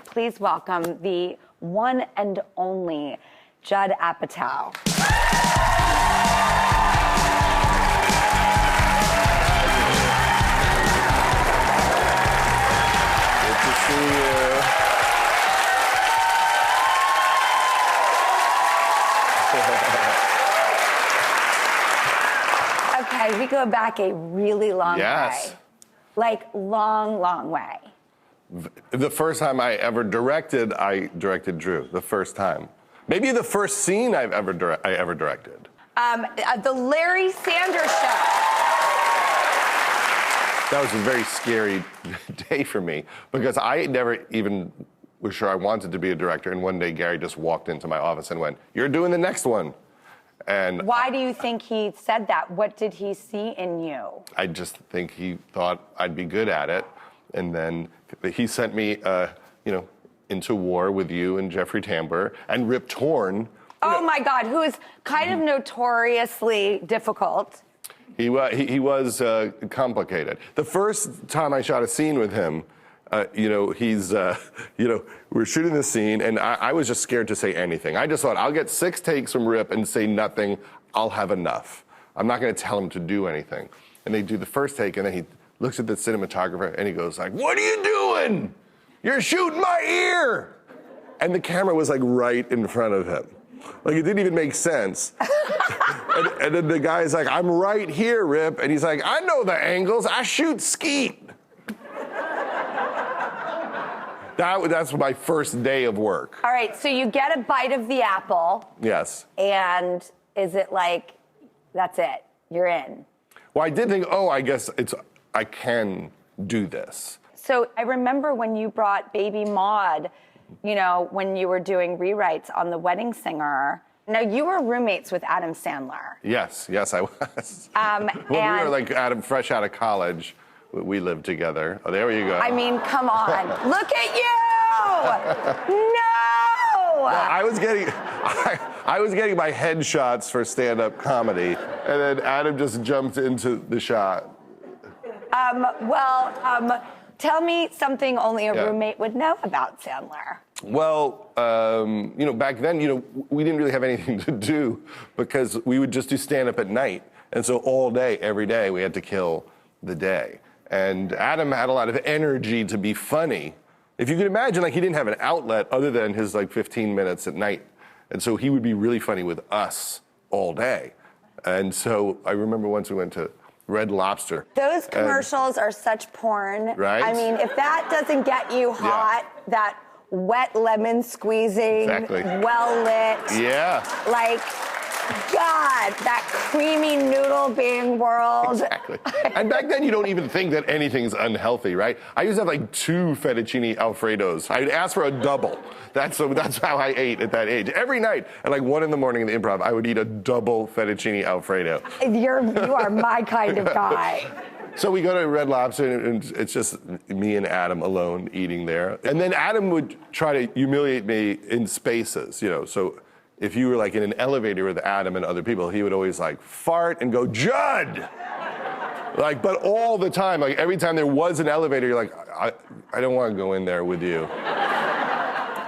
Please welcome the one and only Judd Apatow. Good to see you. Okay, we go back a really long way. Like, long way. The first time I ever directed, I directed Drew. The first time. Maybe the first scene I ever directed. The Larry Sanders Show. That was a very scary day for me because I never even was sure I wanted to be a director. And one day Gary just walked into my office and went, "You're doing the next one." And why do you think he said that? What did he see in you? I just think he thought I'd be good at it. And then he sent me, into war with you and Jeffrey Tambor and Rip Torn. Oh my God, who is kind of notoriously difficult. He was complicated. The first time I shot a scene with him, we're shooting the scene, and I was just scared to say anything. I just thought, I'll get 6 takes from Rip and say nothing. I'll have enough. I'm not going to tell him to do anything. And they do the first take, and then he looks at the cinematographer, and he goes like, "What are you doing? You're shooting my ear!" And the camera was like right in front of him. Like, it didn't even make sense. and then the guy's like, "I'm right here, Rip." And he's like, "I know the angles. I shoot skeet." That's my first day of work. All right, so you get a bite of the apple. Yes. And is it like, that's it, you're in? Well, I did think, I guess I can do this. So I remember when you brought Baby Maud, when you were doing rewrites on The Wedding Singer. Now, you were roommates with Adam Sandler. Yes, I was. When we were like fresh out of college. We lived together. Oh, there you go. I mean, come on. Look at you! No! I was getting my headshots for stand-up comedy, and then Adam just jumped into the shot. Tell me something only a roommate would know about Sandler. Well, back then, we didn't really have anything to do because we would just do stand-up at night. And so all day, every day, we had to kill the day. And Adam had a lot of energy to be funny. If you could imagine, he didn't have an outlet other than his 15 minutes at night. And so he would be really funny with us all day. And so I remember once we went to Red Lobster. Those commercials are such porn. Right? I mean, if that doesn't get you hot, that wet lemon squeezing, well lit. Yeah. God, that creamy noodle being whirled. Exactly. And back then, you don't even think that anything's unhealthy, right? I used to have 2 fettuccine Alfredos. I'd ask for a double. That's how I ate at that age. Every night at 1 in the morning in the Improv, I would eat a double fettuccine Alfredo. You are my kind of guy. So we go to Red Lobster, and it's just me and Adam alone eating there. And then Adam would try to humiliate me in spaces, so if you were in an elevator with Adam and other people, he would always fart and go, "Judd!" But all the time, every time there was an elevator, you're like, I don't want to go in there with you.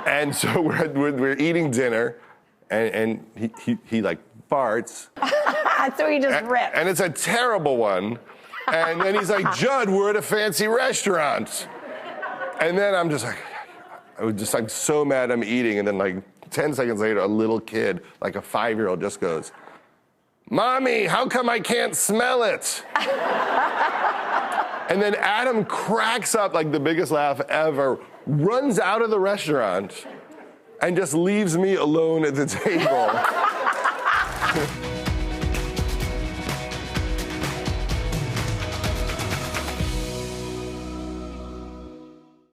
And so we're eating dinner, and he farts. So he just rips. And it's a terrible one. And then he's like, "Judd, we're at a fancy restaurant." And then I'm just I'm so mad I'm eating, and then 10 seconds later, a little kid, a 5-year-old, just goes, "Mommy, how come I can't smell it?" And then Adam cracks up the biggest laugh ever, runs out of the restaurant, and just leaves me alone at the table.